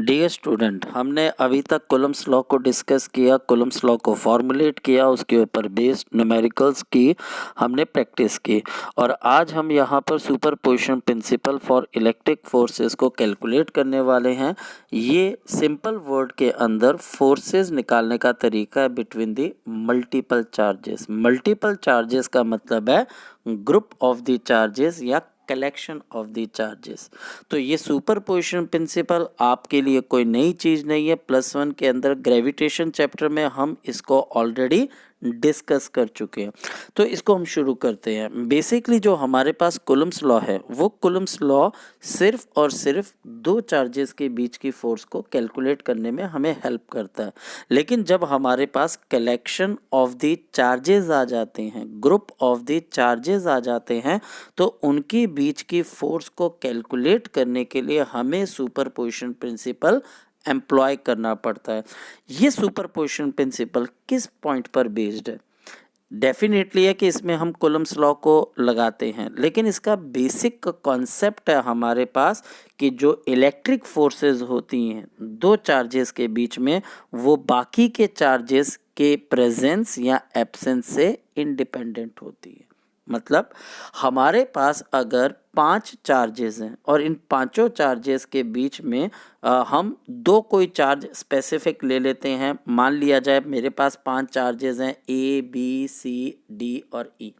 Dear student, हमने अभी तक कूलम्ब्स लॉ को डिस्कस किया, कूलम्ब्स लॉ को फॉर्मुलेट किया, उसके ऊपर बेस्ड न्यूमेरिकल्स की हमने प्रैक्टिस की और आज हम यहाँ पर superposition principal for electric forces को कैलकुलेट करने वाले हैं। ये सिंपल वर्ड के अंदर फोर्सेस निकालने का तरीका है between the multiple charges. Multiple charges का मतलब है ग्रुप ऑफ द चार्जेस या कलेक्शन ऑफ द चार्जेस। तो ये सुपरपोजिशन प्रिंसिपल आपके लिए कोई नई चीज़ नहीं है। +1 के अंदर ग्रेविटेशन चैप्टर में हम इसको ऑलरेडी डिस्कस कर चुके हैं। तो इसको हम शुरू करते हैं। बेसिकली जो हमारे पास कूलम्ब्स लॉ है वो कूलम्ब्स लॉ सिर्फ और सिर्फ दो चार्जेस के बीच की फोर्स को कैलकुलेट करने में हमें हेल्प करता है। लेकिन जब हमारे पास कलेक्शन ऑफ द चार्जेस आ जाते हैं, ग्रुप ऑफ द चार्जेस आ जाते हैं, तो उनके बीच की फोर्स को कैलकुलेट करने के लिए हमें सुपरपोजिशन प्रिंसिपल एम्प्लॉय करना पड़ता है। ये सुपरपोजिशन प्रिंसिपल किस पॉइंट पर बेस्ड है? डेफिनेटली है कि इसमें हम कूलम्ब्स लॉ को लगाते हैं, लेकिन इसका बेसिक कॉन्सेप्ट है हमारे पास कि जो इलेक्ट्रिक फोर्सेस होती हैं दो चार्जेस के बीच में, वो बाकी के चार्जेस के प्रेजेंस या एब्सेंस से इंडिपेंडेंट होती है। मतलब हमारे पास अगर 5 चार्जेस हैं और इन पांचों चार्जेस के बीच में हम दो कोई चार्ज स्पेसिफिक ले लेते हैं। मान लिया जाए मेरे पास 5 चार्जेस हैं, ए बी सी डी और ई।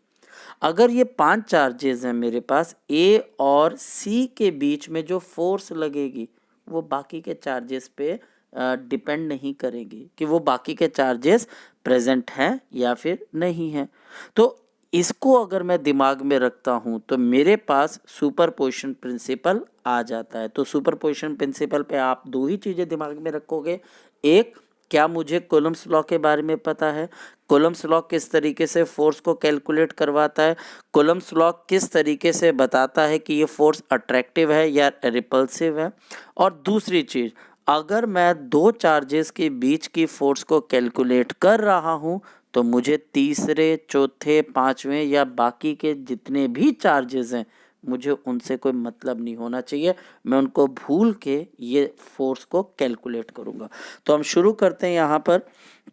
अगर ये 5 चार्जेस हैं मेरे पास, ए और सी के बीच में जो फोर्स लगेगी वो बाकी के चार्जेस पे डिपेंड नहीं करेगी कि वो बाकी के चार्जेस प्रेजेंट हैं या फिर नहीं हैं। तो इसको अगर मैं दिमाग में रखता हूं तो मेरे पास सुपरपोजिशन प्रिंसिपल आ जाता है। तो सुपरपोजिशन प्रिंसिपल पे आप दो ही चीज़ें दिमाग में रखोगे। एक, क्या मुझे कूलम्ब्स लॉ के बारे में पता है? कूलम्ब्स लॉ किस तरीके से फोर्स को कैलकुलेट करवाता है? कूलम्ब्स लॉ किस तरीके से बताता है कि ये फोर्स अट्रैक्टिव है या रिपल्सिव है? और दूसरी चीज़, अगर मैं दो चार्जेस के बीच की फोर्स को कैलकुलेट कर रहा हूँ तो मुझे तीसरे, चौथे, पांचवें या बाकी के जितने भी चार्जेस हैं मुझे उनसे कोई मतलब नहीं होना चाहिए। मैं उनको भूल के ये फोर्स को कैलकुलेट करूँगा। तो हम शुरू करते हैं यहाँ पर।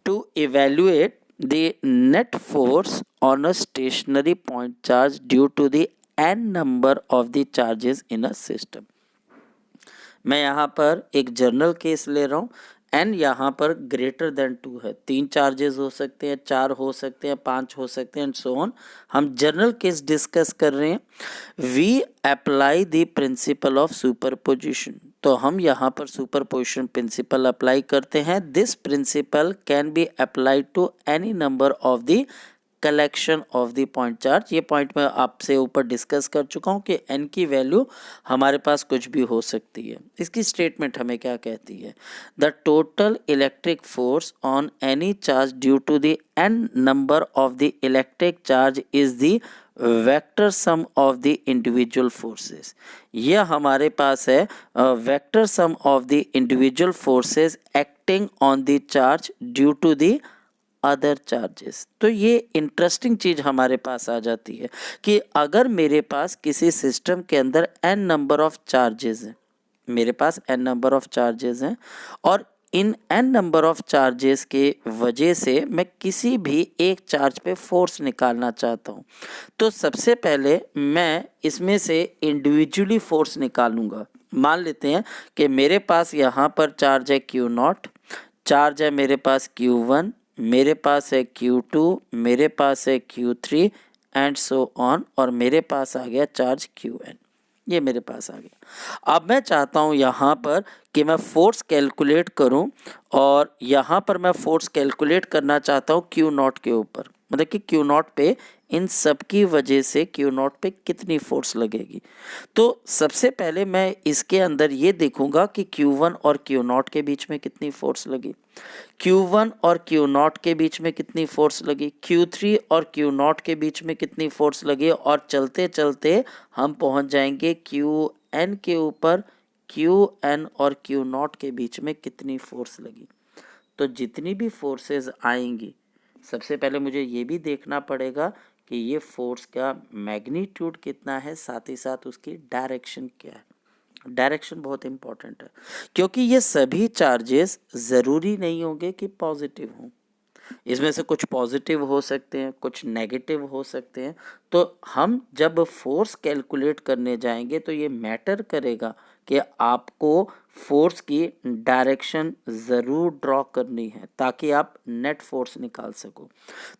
To evaluate the net force on a stationary point charge due to the n number of the charges in a system. मैं यहाँ पर एक जनरल केस ले रहा हूँ। n यहाँ पर ग्रेटर देन 2 है। 3 चार्जेस हो सकते हैं, 4 हो सकते हैं, 5 हो सकते हैं एंड सो ऑन। हम जनरल केस डिस्कस कर रहे हैं। We apply the principle of superposition. तो हम यहाँ पर सुपरपोजिशन प्रिंसिपल अप्लाई करते हैं। This principle can be applied to any number of the collection of the point charge. ये पॉइंट मैं आपसे ऊपर डिस्कस कर चुका हूँ कि n की वैल्यू हमारे पास कुछ भी हो सकती है। इसकी स्टेटमेंट हमें क्या कहती है? The total electric force on any charge due to the n number of the electric charge is the vector sum of the individual forces. यह हमारे पास है vector sum of the individual forces acting on the charge due to the other charges. तो ये interesting चीज़ हमारे पास आ जाती है कि अगर मेरे पास किसी सिस्टम के अंदर n नंबर ऑफ चार्जेस हैं, मेरे पास n नंबर ऑफ चार्जेस हैं और इन n नंबर ऑफ चार्जेस के वजह से मैं किसी भी एक चार्ज पे फोर्स निकालना चाहता हूँ, तो सबसे पहले मैं इसमें से इंडिविजुअली फोर्स निकालूंगा। मान लेते हैं कि मेरे पास यहाँ पर चार्ज है Q0, चार्ज है मेरे पास Q1, मेरे पास है Q2, मेरे पास है Q3 एंड सो ऑन, और मेरे पास आ गया चार्ज Qn। ये मेरे पास आ गया। अब मैं चाहता हूँ यहाँ पर कि मैं फोर्स कैलकुलेट करूँ और यहाँ पर मैं फोर्स कैलकुलेट करना चाहता हूँ Q0 के ऊपर। मतलब कि Q0 पे इन सब की वजह से Q0 पे कितनी फोर्स लगेगी। तो सबसे पहले मैं इसके अंदर ये देखूंगा कि Q1 और Q0 के बीच में कितनी फोर्स लगी, Q1 और Q0 के बीच में कितनी फोर्स लगी, Q3 और Q0 के बीच में कितनी फोर्स लगी, और चलते चलते हम पहुंच जाएंगे Qn के ऊपर Qn और Q0 के बीच में कितनी फोर्स लगी। तो जितनी भी फोर्सेस आएंगी, सबसे पहले मुझे ये भी देखना पड़ेगा कि ये फोर्स का मैग्नीट्यूड कितना है, साथ ही साथ उसकी डायरेक्शन क्या है। डायरेक्शन बहुत इंपॉर्टेंट है, क्योंकि ये सभी चार्जेस ज़रूरी नहीं होंगे कि पॉजिटिव हों। इसमें से कुछ पॉजिटिव हो सकते हैं, कुछ नेगेटिव हो सकते हैं। तो हम जब फोर्स कैलकुलेट करने जाएंगे तो ये मैटर करेगा कि आपको फोर्स की डायरेक्शन ज़रूर ड्रॉ करनी है ताकि आप नेट फोर्स निकाल सको।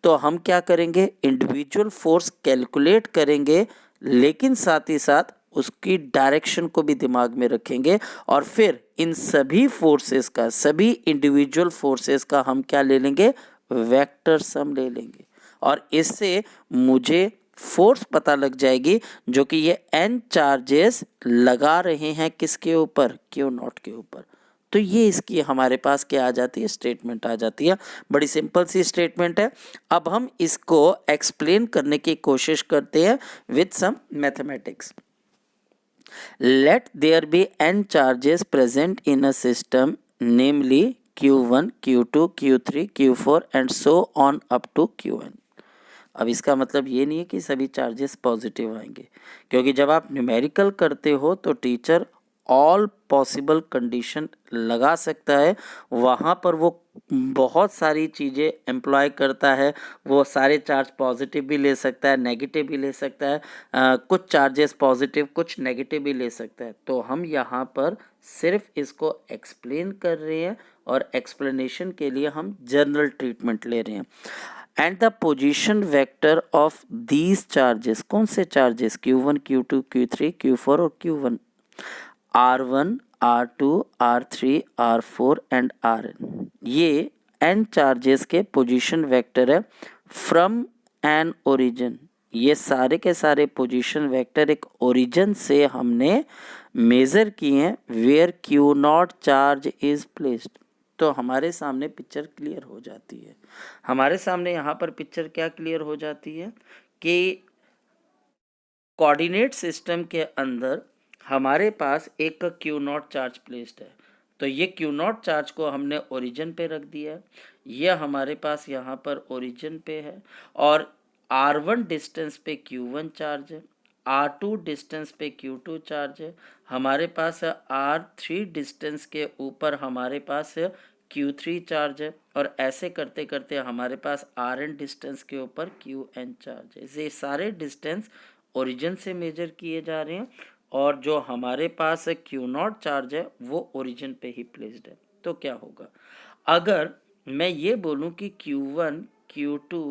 तो हम क्या करेंगे, इंडिविजुअल फोर्स कैलकुलेट करेंगे, लेकिन साथ ही साथ उसकी डायरेक्शन को भी दिमाग में रखेंगे, और फिर इन सभी फोर्सेस का, सभी इंडिविजुअल फोर्सेस का हम क्या ले लेंगे, वेक्टर सम ले लेंगे, और इससे मुझे फोर्स पता लग जाएगी जो कि ये n चार्जेस लगा रहे हैं किसके ऊपर, क्यू नॉट के ऊपर। तो ये इसकी हमारे पास क्या आ जाती है, स्टेटमेंट आ जाती है। बड़ी सिंपल सी स्टेटमेंट है। अब हम इसको एक्सप्लेन करने की कोशिश करते हैं with some mathematics. Let there be n charges present in a system, namely Q1, Q2, Q3, Q4 and so on up to Qn। अब इसका मतलब ये नहीं है कि सभी चार्जेस पॉजिटिव आएंगे, क्योंकि जब आप न्यूमेरिकल करते हो तो टीचर ऑल पॉसिबल कंडीशन लगा सकता है, वहाँ पर वो बहुत सारी चीज़ें एम्प्लॉय करता है। वो सारे चार्ज पॉजिटिव भी ले सकता है, नेगेटिव भी ले सकता है, कुछ चार्जेस पॉजिटिव कुछ नेगेटिव भी ले सकता है। तो हम यहाँ पर सिर्फ इसको एक्सप्लेन कर रहे हैं, और एक्सप्लेनेशन के लिए हम जनरल ट्रीटमेंट ले रहे हैं। And the position vector of these charges, कौन से charges, Q1, Q2, Q3, Q4 और Q1, R1, R2, R3, R4 and Rn, ये n चार्जेस के पोजीशन वेक्टर है फ्रॉम एन ओरिजिन। ये सारे के सारे पोजीशन वेक्टर एक ओरिजिन से हमने मेज़र किए हैं where Q naught charge is placed. तो हमारे सामने पिक्चर क्लियर हो जाती है। हमारे सामने यहाँ पर पिक्चर क्या क्लियर हो जाती है कि कोऑर्डिनेट सिस्टम के अंदर हमारे पास एक Q नॉट चार्ज प्लेस्ड है। तो ये Q नॉट चार्ज को हमने ओरिजिन पे रख दिया है। ये हमारे पास यहाँ पर ओरिजिन पे है, और R1 डिस्टेंस पे Q1 चार्ज है, R2 डिस्टेंस पे Q2 चार्ज है, हमारे पास R3 डिस्टेंस के ऊपर हमारे पास Q3 चार्ज है, और ऐसे करते करते हमारे पास Rn डिस्टेंस के ऊपर Qn चार्ज है। ये सारे डिस्टेंस ओरिजिन से मेजर किए जा रहे हैं, और जो हमारे पास Q नॉट चार्ज है वो ओरिजिन पे ही प्लेस्ड है। तो क्या होगा, अगर मैं ये बोलूं कि Q1, Q2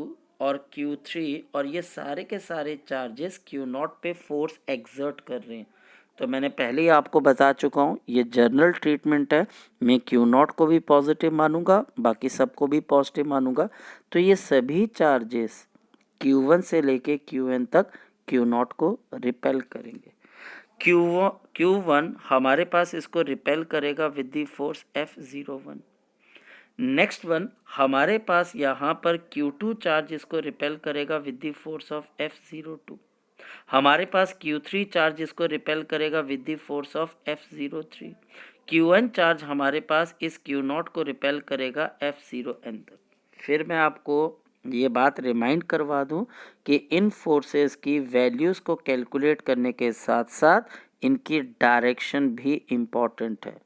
और Q3 और ये सारे के सारे चार्जेस Q नॉट पे फोर्स एक्सर्ट कर रहे हैं, तो मैंने पहले ही आपको बता चुका हूँ ये जनरल ट्रीटमेंट है। मैं Q नॉट को भी पॉजिटिव मानूंगा, बाकी सबको भी पॉजिटिव मानूंगा। तो ये सभी चार्जेस Q1 से लेके Qn तक Q नॉट को रिपेल करेंगे। Q1 हमारे पास इसको रिपेल करेगा with the force F01। Next one हमारे पास यहाँ पर Q2 चार्ज इसको रिपेल करेगा with the force of F02। हमारे पास Q3 चार्ज इसको रिपेल करेगा with the force of F03। Qn charge हमारे पास इस Q नॉट को रिपेल करेगा F0n तक। फिर मैं आपको ये बात रिमाइंड करवा दूं कि इन फोर्सेस की वैल्यूज़ को कैलकुलेट करने के साथ साथ इनकी डायरेक्शन भी इम्पॉर्टेंट है।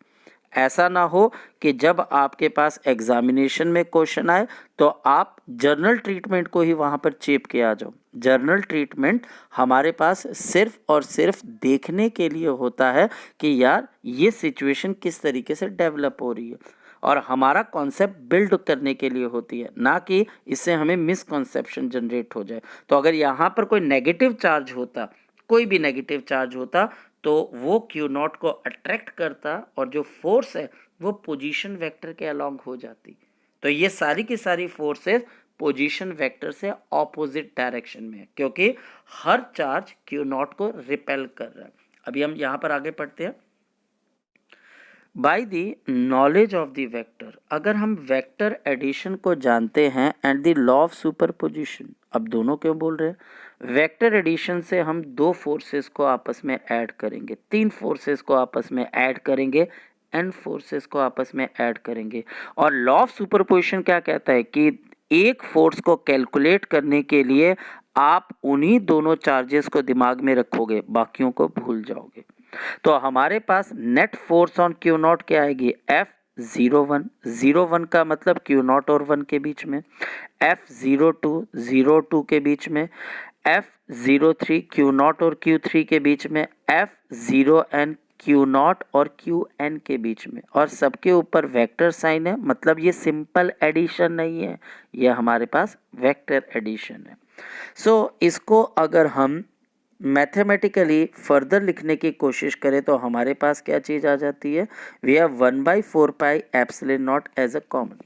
ऐसा ना हो कि जब आपके पास एग्जामिनेशन में क्वेश्चन आए तो आप जर्नल ट्रीटमेंट को ही वहाँ पर चेप के आ जाओ। जर्नल ट्रीटमेंट हमारे पास सिर्फ और सिर्फ देखने के लिए होता है कि यार ये सिचुएशन किस तरीके से डेवलप हो रही है, और हमारा कॉन्सेप्ट बिल्ड करने के लिए होती है, ना कि इससे हमें मिसकॉन्सेप्शन जनरेट हो जाए। तो अगर यहाँ पर कोई नेगेटिव चार्ज होता, कोई भी नेगेटिव चार्ज होता, तो वो Q नॉट को अट्रैक्ट करता, और जो फोर्स है वो पोजीशन वेक्टर के अलोंग हो जाती। तो ये सारी की सारी फोर्सेस पोजीशन वेक्टर से ऑपोजिट डायरेक्शन में है, क्योंकि हर चार्ज Q नॉट को रिपेल कर रहा है। अभी हम यहाँ पर आगे पढ़ते हैं। By the knowledge of the vector, अगर हम वेक्टर एडिशन को जानते हैं and the law of superposition, अब दोनों क्यों बोल रहे हैं, वेक्टर एडिशन से हम दो फोर्सेस को आपस में ऐड करेंगे, तीन फोर्सेस को आपस में ऐड करेंगे, एन फोर्सेस को आपस में ऐड करेंगे। और लॉ ऑफ सुपरपोजिशन क्या कहता है कि एक फोर्स को कैलकुलेट करने के लिए आप उन्हीं दोनों चार्जेस को दिमाग में रखोगे, बाकियों को भूल जाओगे। तो हमारे पास net force on q naught क्या आएगी, F01, 01 का मतलब क्यू नॉट और 1 के बीच में, F02, 02 के बीच में, F03 क्यू नॉट और Q3 के बीच में, F0n क्यू नॉट और क्यू एन के बीच में, और सबके ऊपर वेक्टर साइन है, मतलब ये सिंपल एडिशन नहीं है, ये हमारे पास वेक्टर एडिशन है। सो इसको अगर हम मैथमेटिकली फर्दर लिखने की कोशिश करें तो हमारे पास क्या चीज़ आ जाती है, we have 1/4 pi epsilon naught as a common,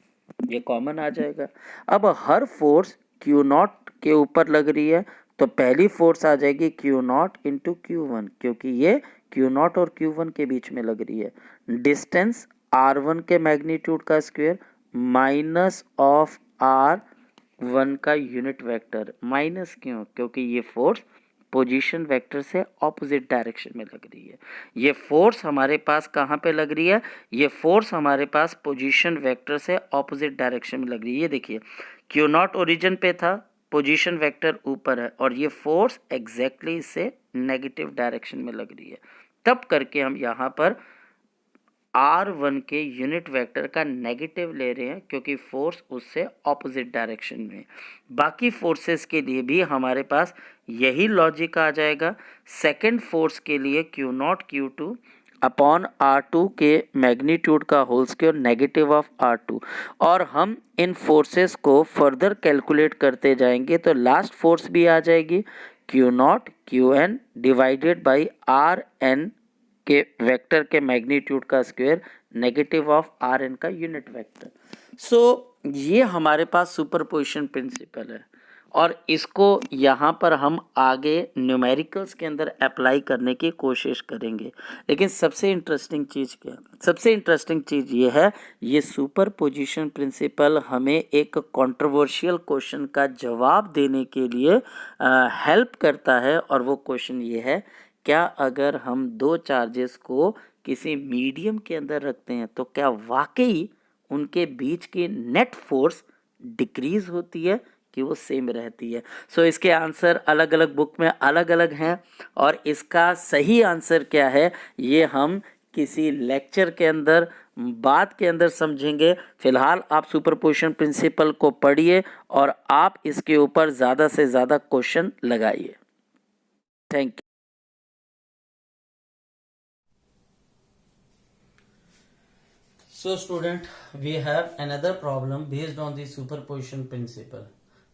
ये कॉमन आ जाएगा। अब हर फोर्स क्यू नॉट के ऊपर लग रही है तो पहली फोर्स आ जाएगी Q not into Q one, क्योंकि ये क्यू नॉट और क्यू वन के बीच में लग रही है। डिस्टेंस R1 के मैग्नीट्यूड का स्क्वायर माइनस ऑफ R1 का यूनिट वेक्टर, माइनस क्यों, क्योंकि ये फोर्स पोजीशन वेक्टर से ऑपोजिट डायरेक्शन में लग रही है। ये फोर्स हमारे पास कहाँ पे लग रही है, ये फोर्स हमारे पास पोजीशन वेक्टर से ऑपोजिट डायरेक्शन में लग रही है। ये देखिए क्यू नॉट ओरिजिन पे था, पोजीशन वेक्टर ऊपर है, और ये फोर्स एग्जैक्टली इससे नेगेटिव डायरेक्शन में लग रही है। तब करके हम यहाँ पर R1 के यूनिट वेक्टर का नेगेटिव ले रहे हैं, क्योंकि फोर्स उससे ऑपोजिट डायरेक्शन में। बाकी फोर्सेस के लिए भी हमारे पास यही लॉजिक आ जाएगा। सेकंड फोर्स के लिए Q not Q2 upon R2 के मैग्नीट्यूड का whole square negative of R2, और हम इन फोर्सेस को फर्दर कैलकुलेट करते जाएंगे तो लास्ट फोर्स भी आ जाएगी Q not Qn divided by Rn के वेक्टर के मैग्नीट्यूड का स्क्वायर नेगेटिव ऑफ Rn का यूनिट वेक्टर। सो ये हमारे पास सुपरपोजिशन प्रिंसिपल है, और इसको यहाँ पर हम आगे न्यूमेरिकल्स के अंदर अप्लाई करने की कोशिश करेंगे। लेकिन सबसे इंटरेस्टिंग चीज़ क्या है, सबसे इंटरेस्टिंग चीज़ ये है, ये सुपरपोजिशन प्रिंसिपल हमें एक कंट्रोवर्शियल क्वेश्चन का जवाब देने के लिए हेल्प करता है, और वो क्वेश्चन ये है, क्या अगर हम दो चार्जेस को किसी मीडियम के अंदर रखते हैं तो क्या वाकई उनके बीच की नेट फोर्स डिक्रीज होती है कि वो सेम रहती है। सो इसके आंसर अलग अलग बुक में अलग अलग हैं, और इसका सही आंसर क्या है ये हम किसी लेक्चर के अंदर बाद के अंदर समझेंगे। फिलहाल आप सुपरपोजिशन प्रिंसिपल को पढ़िए और आप इसके ऊपर ज़्यादा से ज़्यादा क्वेश्चन लगाइए। Thank you. So student, we have another problem based on the superposition principle.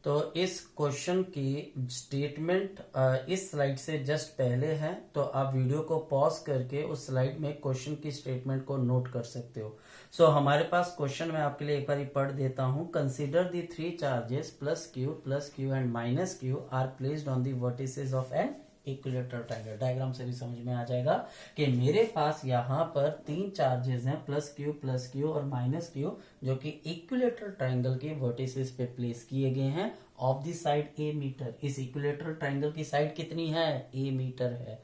तो इस क्वेश्चन की स्टेटमेंट इस स्लाइड से जस्ट पहले है, तो आप वीडियो को पॉज करके उस स्लाइड में क्वेश्चन की स्टेटमेंट को नोट कर सकते हो। सो हमारे पास क्वेश्चन मैं आपके लिए एक बार पढ़ देता हूं। Consider the three charges plus Q and minus Q R placed on the vertices of an equilateral triangle. Diagram से भी समझ में आ जाएगा कि मेरे पास यहाँ पर तीन चार्जेस हैं, प्लस क्यू और माइनस क्यू, जो कि इक्विलेटरल ट्रायंगल के वर्टिसेस पे प्लेस किए गए हैं of the side a metre. इस इक्विलेटरल ट्रायंगल की साइड कितनी है, ए मीटर है।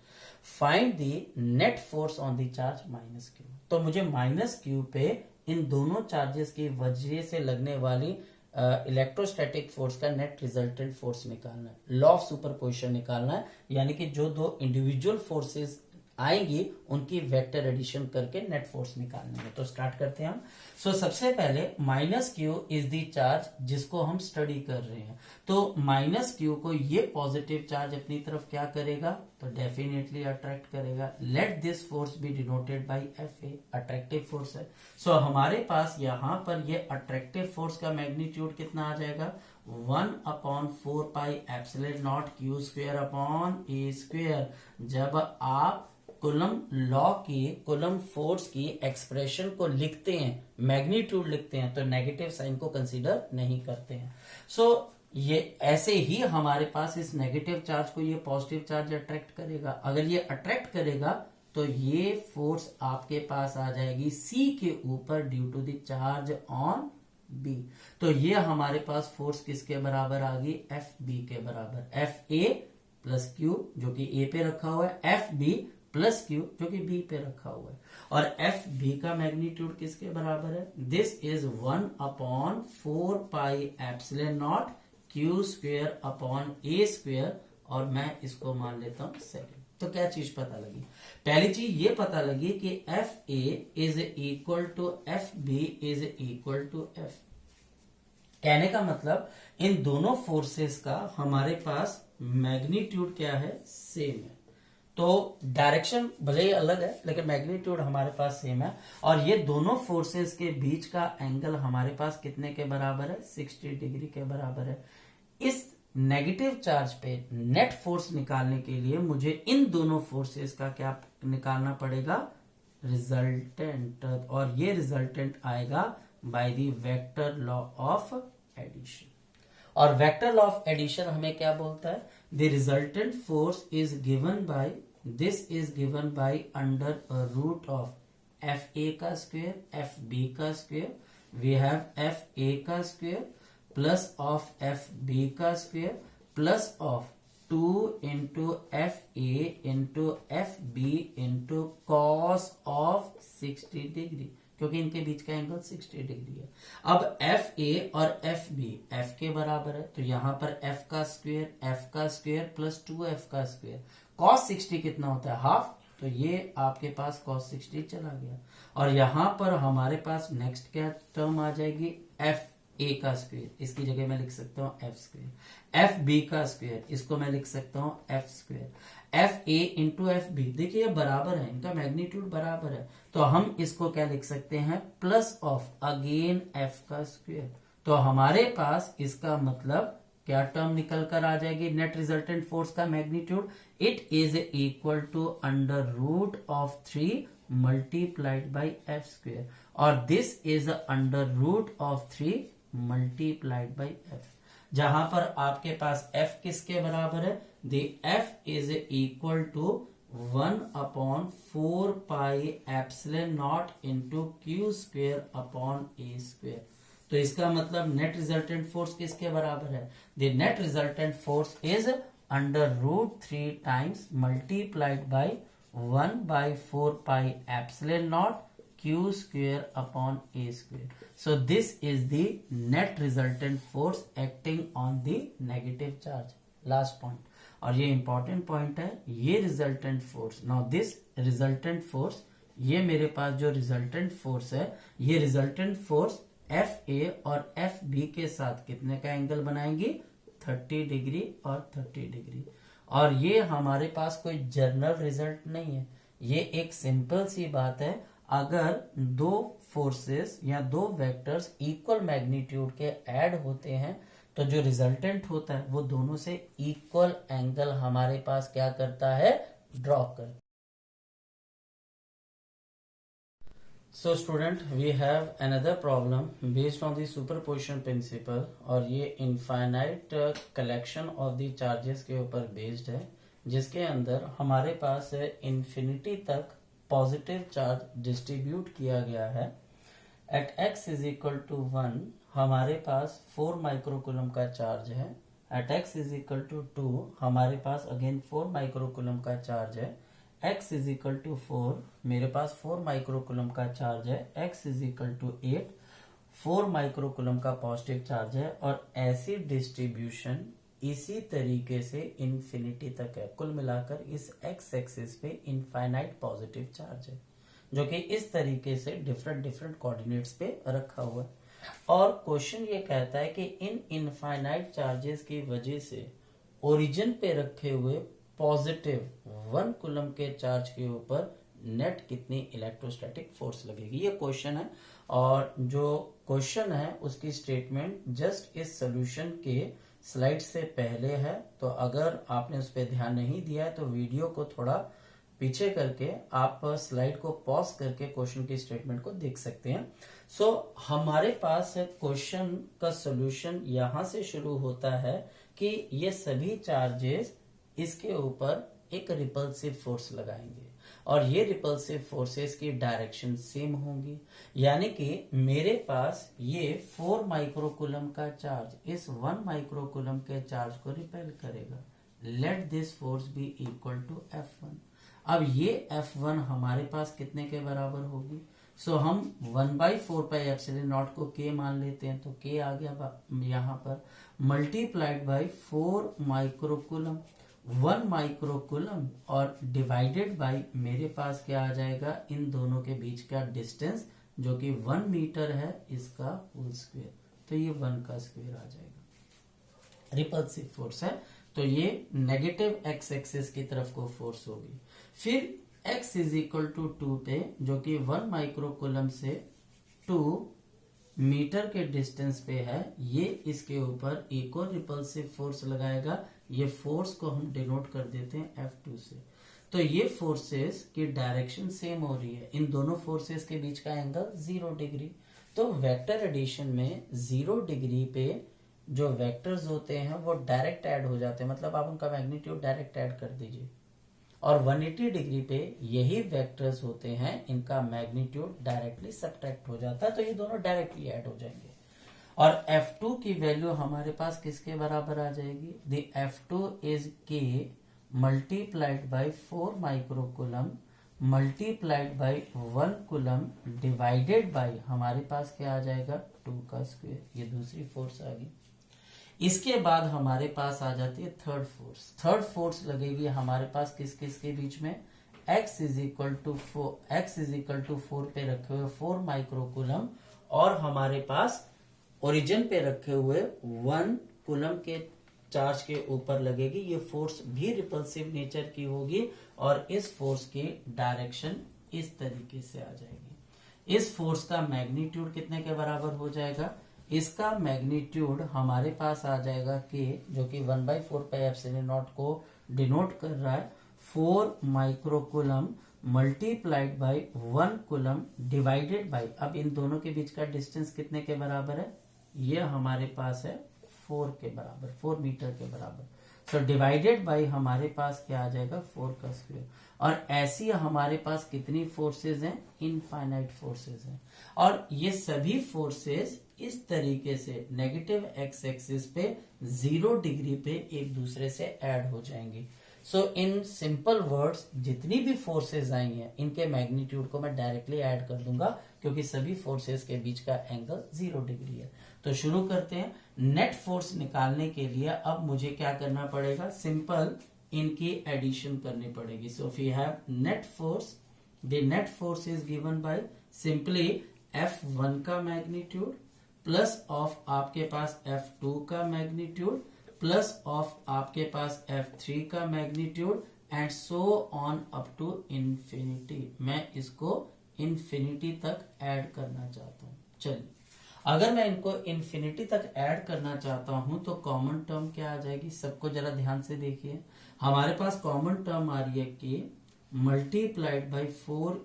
Find the net force on the charge minus Q. तो मुझे माइनस क्यू पे इन दोनों चार्जेस की वजह से लगने वाली इलेक्ट्रोस्टैटिक फोर्स का नेट रिजल्टेंट फोर्स निकालना है, लॉ ऑफ सुपरपोजिशन निकालना है, यानी कि जो दो इंडिविजुअल फोर्सेस आएंगी उनकी वेक्टर एडिशन करके नेट फोर्स निकालने में। तो स्टार्ट करते हैं हम। सो सबसे पहले minus Q is the charge जिसको हम स्टडी कर रहे हैं। तो माइनस क्यू को ये पॉजिटिव चार्ज अपनी तरफ क्या करेगा, तो डेफिनेटली अट्रैक्ट करेगा। Let this force B denoted by F A, attractive force है। सो हमारे पास यहाँ पर ये अट्रैक्टिव फोर्स का मैग्नीट्यूड कितना आ जाएगा, 1/4 pi epsilon not Q square upon A square. जब आप कूलम लॉ की, कूलम फोर्स की एक्सप्रेशन को लिखते हैं, मैग्नीट्यूड लिखते हैं, तो नेगेटिव साइन को कंसीडर नहीं करते हैं। सो ये ऐसे ही हमारे पास इस नेगेटिव चार्ज को ये पॉजिटिव चार्ज अट्रैक्ट करेगा। अगर ये अट्रैक्ट करेगा तो ये फोर्स आपके पास आ जाएगी सी के ऊपर due to the charge on B. तो ये हमारे पास फोर्स किसके बराबर आ गई, एफ बी के बराबर। एफ ए प्लस क्यू जो कि ए पे रखा हुआ है, एफ बी प्लस क्यू जो कि बी पे रखा हुआ है। और एफ बी का मैग्नीट्यूड किसके बराबर है, this is 1/4 pi epsilon not Q square upon A square, और मैं इसको मान लेता हूं सेकेंड। तो क्या चीज पता लगी? पहली चीज ये पता लगी कि F A is equal to F B is equal to F. कहने का मतलब इन दोनों फोर्सेस का हमारे पास मैग्नीट्यूड क्या है? सेम है। तो डायरेक्शन भले ही अलग है लेकिन मैग्नीट्यूड हमारे पास सेम है। और ये दोनों फोर्सेस के बीच का एंगल हमारे पास कितने के बराबर है? 60 डिग्री के बराबर है। इस नेगेटिव चार्ज पे नेट फोर्स निकालने के लिए मुझे इन दोनों फोर्सेस का क्या निकालना पड़ेगा? रिजल्टेंट। और ये रिजल्टेंट आएगा by the vector law of addition. और वेक्टर लॉ ऑफ एडिशन हमें क्या बोलता है? The resultant force is given by under root of F A का स्क्वेयर, एफ बी का square, we have F A का square plus of F B का square plus of 2 into F A into F B into cos of 60 degree, क्योंकि इनके बीच का angle 60 degree है। अब F A और एफ बी एफ के बराबर है, तो यहां पर एफ का स्क्वेयर प्लस 2f का स्क्वेयर। कॉस 60 कितना होता है? हाफ। तो ये आपके पास कॉस 60 चला गया। और यहां पर हमारे पास नेक्स्ट क्या टर्म आ जाएगी? एफ ए का स्क्वेयर, इसकी जगह मैं लिख सकता हूं एफ स्क्वेयर। एफ बी का स्क्वेयर, इसको मैं लिख सकता हूं F square. F A into F B, देखिए ये बराबर है, इनका मैग्नीट्यूड बराबर है, तो हम इसको क्या लिख सकते हैं? प्लस ऑफ अगेन एफ का स्क्वेयर। तो हमारे पास इसका मतलब क्या टर्म निकल कर आ जाएगी? नेट रिजल्टेंट फोर्स का magnitude it is equal to under root of 3 multiplied by F square, और this is under root of 3 multiplied by F, जहां पर आपके पास एफ किसके बराबर है? The F is equal to 1/4 pi epsilon naught into q square upon a square. तो इसका मतलब नेट रिजल्टेंट फोर्स किसके बराबर है? The net resultant force is under root 3 times multiplied by 1/4 pi epsilon not q square upon a square. So this is the net resultant force acting on the negative charge. Last point. और ये important point है, ये resultant force. Now this resultant force, ये मेरे पास जो resultant force है, ये resultant force FA और FB के साथ कितने का एंगल बनाएंगी? 30 डिग्री और 30 डिग्री। और ये हमारे पास कोई जर्नल रिजल्ट नहीं है, ये एक सिंपल सी बात है। अगर दो फोर्सेस या दो वेक्टर्स इक्वल मैग्नीट्यूड के ऐड होते हैं तो जो रिजल्टेंट होता है वो दोनों से इक्वल एंगल हमारे पास क्या करता है? ड्रॉ कर। So student, we have another problem based on the superposition principle, और ये infinite collection of the charges के ऊपर बेस्ड है, जिसके अंदर हमारे पास इंफिनिटी तक पॉजिटिव चार्ज डिस्ट्रीब्यूट किया गया है। At x is equal to 1 हमारे पास 4 माइक्रोकूलम का चार्ज है। At x is equal to 2 हमारे पास अगेन 4 माइक्रोकूलम का चार्ज है। x इज इक्वल टू 4 मेरे पास 4 माइक्रोकूलम का चार्ज है। x is equal to 8 4 microcoulomb का पॉजिटिव चार्ज है। और ऐसी डिस्ट्रीब्यूशन इसी तरीके से इंफिनिटी तक है। कुल मिलाकर इस एक्स एक्सिस पे इनफाइनाइट पॉजिटिव चार्ज है, जो कि इस तरीके से डिफरेंट कोऑर्डिनेट्स पे रखा हुआ है। और क्वेश्चन ये कहता है कि इन इनफाइनाइट चार्जेस की वजह से ओरिजिन पे रखे हुए पॉजिटिव 1 कूलम के चार्ज के ऊपर नेट कितनी इलेक्ट्रोस्टैटिक फोर्स लगेगी। ये क्वेश्चन है, और जो क्वेश्चन है उसकी स्टेटमेंट जस्ट इस सोल्यूशन के स्लाइड से पहले है। तो अगर आपने उस पर ध्यान नहीं दिया है तो वीडियो को थोड़ा पीछे करके आप स्लाइड को पॉज करके क्वेश्चन की स्टेटमेंट को देख सकते हैं। सो हमारे पास क्वेश्चन का सॉल्यूशन यहां से शुरू होता है कि ये सभी चार्जेस इसके ऊपर एक रिपल्सिव फोर्स लगाएंगे, और ये रिपल्सिव फोर्सेस की डायरेक्शन सेम होंगी। यानी कि मेरे पास ये 4 माइक्रोकूलम का चार्ज इस 1 माइक्रोकूलम के चार्ज को रिपेल करेगा। Let this force be equal to F1। अब ये F1 हमारे पास कितने के बराबर होगी? सो हम 1/4 पाई एप्सिलॉन नॉट को K मान लेते हैं, तो K आ गया यहाँ पर, मल्टीप्लाइड बाई 4 माइक्रोकूलम। 1 माइक्रोकूलम और डिवाइडेड बाय मेरे पास क्या आ जाएगा, इन दोनों के बीच का डिस्टेंस जो कि 1 मीटर है, इसका होल स्क्वायर, तो ये 1 का स्क्वायर आ जाएगा। रिपल्सिव फोर्स है, तो ये नेगेटिव एक्स एक्सिस की तरफ को फोर्स होगी। फिर x इज इक्वल टू 2 पे, जो कि 1 माइक्रोकूलम से 2 मीटर के डिस्टेंस पे है, ये इसके ऊपर एक और रिपल्सिव फोर्स लगाएगा। ये फोर्स को हम डिनोट कर देते हैं F2 से। तो ये फोर्सेस की डायरेक्शन सेम हो रही है, इन दोनों फोर्सेस के बीच का एंगल 0 डिग्री। तो वेक्टर एडिशन में 0 डिग्री पे जो वेक्टर्स होते हैं वो डायरेक्ट ऐड हो जाते हैं, मतलब आप उनका मैग्नीट्यूड डायरेक्ट ऐड कर दीजिए। और 180 डिग्री पे यही वेक्टर्स होते हैं, इनका मैग्नीट्यूड डायरेक्टली सब्ट्रैक्ट हो जाता है, तो ये दोनों डायरेक्टली ऐड हो जाएंगे। और F2 की वैल्यू हमारे पास किसके बराबर आ जाएगी, the F2 is K multiplied by 4 microcoulomb multiplied by 1 coulomb divided by हमारे पास क्या आ जाएगा, 2 का स्क्वायर। ये दूसरी फोर्स आ गई। इसके बाद हमारे पास आ जाती है थर्ड फोर्स। थर्ड फोर्स लगेगी हमारे पास किस किस के बीच में, x इज इक्वल टू 4 पे रखे हुए 4 माइक्रोकूलम और हमारे पास ओरिजिन पे रखे हुए 1 कूलम के चार्ज के ऊपर लगेगी। ये फोर्स भी रिपल्सिव नेचर की होगी और इस फोर्स की डायरेक्शन इस तरीके से आ जाएगी। इस फोर्स का मैग्नीट्यूड कितने के बराबर हो जाएगा, इसका मैग्नीट्यूड हमारे पास आ जाएगा कि जो कि 1/4 पाई एप्सिलॉन नॉट को डिनोट कर रहा है, 4 microcoulomb multiplied by 1 coulomb divided by, अब इन दोनों के बीच का डिस्टेंस कितने के बराबर है, ये हमारे पास है 4 के बराबर, 4 मीटर के बराबर। तो डिवाइडेड बाय हमारे पास क्या आ जाएगा, 4 का स्क्वायर। और ऐसी हमारे पास कितनी फोर्सेज हैं, इनफाइनाइट फोर्सेज हैं। और ये सभी फोर्सेज इस तरीके से नेगेटिव एक्स एक्सिस पे 0 डिग्री पे एक दूसरे से ऐड हो जाएंगे। सो इन सिंपल वर्ड्स जितनी भी फोर्सेज आई हैं इनके मैग्नीट्यूड को मैं डायरेक्टली ऐड कर दूंगा, क्योंकि सभी फोर्सेज के बीच का एंगल 0 डिग्री है। तो शुरू करते हैं। नेट फोर्स निकालने के लिए अब मुझे क्या करना पड़ेगा, सिंपल इनकी एडिशन करनी पड़ेगी। So we have net force, the net force is given by simply F1 का मैग्नीट्यूड प्लस ऑफ आपके पास F2 का मैग्नीट्यूड प्लस ऑफ आपके पास F3 का magnitude and so on up to infinity. मैं इसको इंफिनिटी तक ऐड करना चाहता हूं। चलिए, अगर मैं इनको इंफिनिटी तक ऐड करना चाहता हूं तो कॉमन टर्म क्या आ जाएगी, सबको जरा ध्यान से देखिए। हमारे पास कॉमन टर्म आ रही है कि मल्टीप्लाइड बाय 4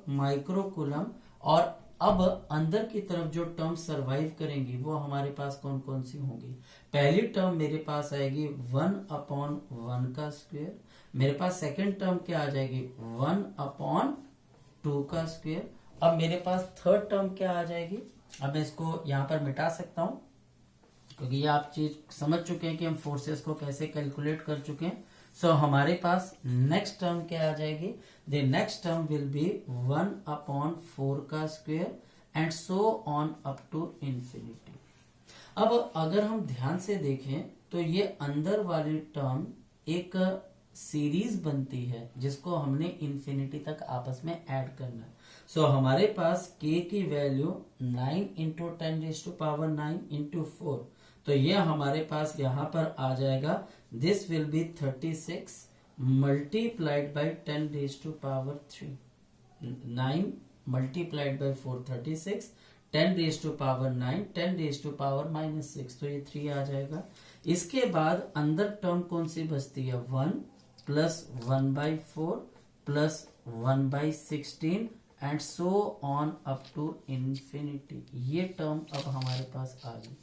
माइक्रोकूलम और अब अंदर की तरफ जो टर्म सरवाइव करेंगी वो हमारे पास कौन कौन सी होंगी। पहली टर्म मेरे पास आएगी 1/1 का स्क्वायर। मेरे पास सेकंड टर्म क्या आ जाएगी, 1/2 का स्क्वायर। अब मेरे पास थर्ड टर्म क्या आ जाएगी, अब मैं इसको यहां पर मिटा सकता हूं क्योंकि ये आप चीज समझ चुके हैं कि हम फोर्सेस को कैसे कैलकुलेट कर चुके हैं। सो हमारे पास नेक्स्ट टर्म क्या आ जाएगी, the next term will be 1/4 का square and so on up to infinity. अब अगर हम ध्यान से देखें तो ये अंदर वाली टर्म एक सीरीज बनती है जिसको हमने इंफिनिटी तक आपस में ऐड करना है। सो हमारे पास k की वैल्यू 9 इंटू 10⁻⁹ इंटू 4, तो ये हमारे पास यहां पर आ जाएगा, this will be 36 multiplied by 10⁻3। 9 multiplied by 4 36, 10⁻9 10⁻⁻6, तो ये 3 आ जाएगा। इसके बाद अंदर टर्म कौन सी बचती है, 1 plus 1/4 plus 1/16 and so on up to infinity. ये टर्म अब हमारे पास आ गई।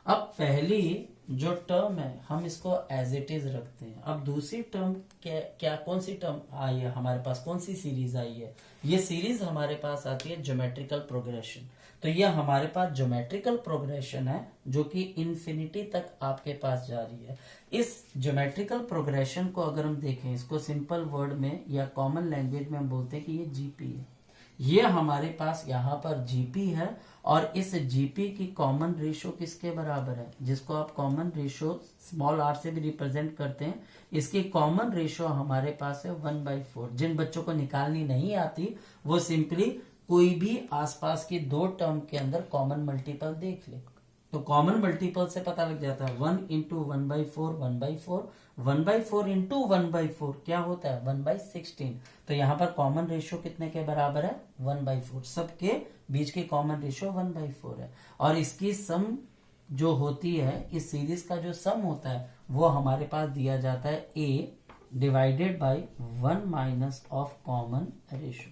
अब पहली जो टर्म है हम इसको एज इट इज रखते हैं। अब दूसरी टर्म क्या कौन सी टर्म आई है हमारे पास, कौन सी सीरीज आई है, ये सीरीज हमारे पास आती है ज्योमेट्रिकल प्रोग्रेशन। तो ये हमारे पास ज्योमेट्रिकल प्रोग्रेशन है जो कि इंफिनिटी तक आपके पास जा रही है। इस ज्योमेट्रिकल प्रोग्रेशन को अगर हम देखें, इसको सिंपल वर्ड में या कॉमन लैंग्वेज में हम बोलते हैं कि ये जीपी है। ये हमारे पास यहाँ पर जीपी है और इस जीपी की कॉमन रेशो किसके बराबर है, जिसको आप कॉमन रेशो स्मॉल आर से भी रिप्रेजेंट करते हैं, इसकी कॉमन रेशो हमारे पास है 1/4। जिन बच्चों को निकालनी नहीं आती वो सिंपली कोई भी आसपास की दो टर्म के अंदर कॉमन मल्टीपल देख ले, तो कॉमन मल्टीपल से पता लग जाता है 1 इंटू 1/4 1/4, 1/4 इंटू 1/4 क्या होता है 1/16। तो यहाँ पर कॉमन रेशो कितने के बराबर है 1/4, सबके बीच की कॉमन रेशो 1/4 है। और इसकी सम जो होती है, इस सीरीज का जो सम होता है वो हमारे पास दिया जाता है a divided by 1 minus of common ratio.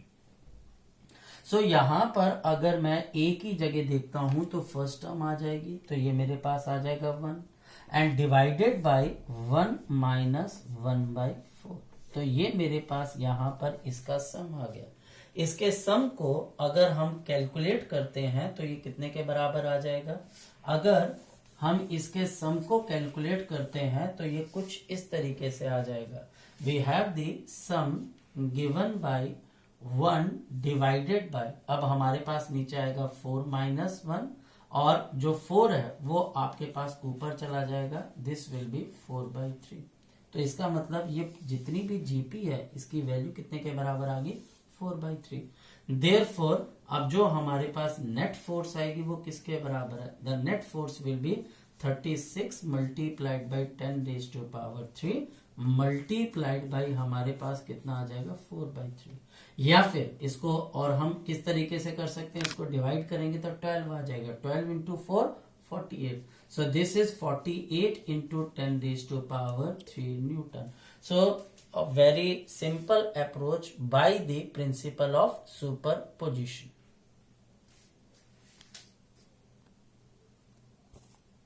So यहां पर अगर मैं a की जगह देखता हूं तो फर्स्ट टर्म आ जाएगी, तो ये मेरे पास आ जाएगा 1 एंड डिवाइडेड बाय 1 माइनस 1/4। तो ये मेरे पास यहां पर इसका सम आ गया। इसके सम को अगर हम कैलकुलेट करते हैं तो ये कितने के बराबर आ जाएगा, अगर हम इसके सम को कैलकुलेट करते हैं तो ये कुछ इस तरीके से आ जाएगा। We have the sum given by 1 divided by, अब हमारे पास नीचे आएगा 4 माइनस 1 और जो 4 है वो आपके पास ऊपर चला जाएगा, दिस विल बी 4/3। तो इसका मतलब ये जितनी भी जीपी है इसकी वैल्यू कितने के बराबर आ गई 4/3। देयरफॉर अब जो हमारे पास नेट फोर्स आएगी वो किसके बराबर है, the net force will be 36 multiplied by 10⁻³ multiplied by हमारे पास कितना आ जाएगा 4/3। या फिर इसको और हम किस तरीके से कर सकते हैं, इसको डिवाइड करेंगे तो 12 आ जाएगा, 12 into 4 48। So this is 48 into 10⁻³ Newton. So a very simple approach by the principle of superposition.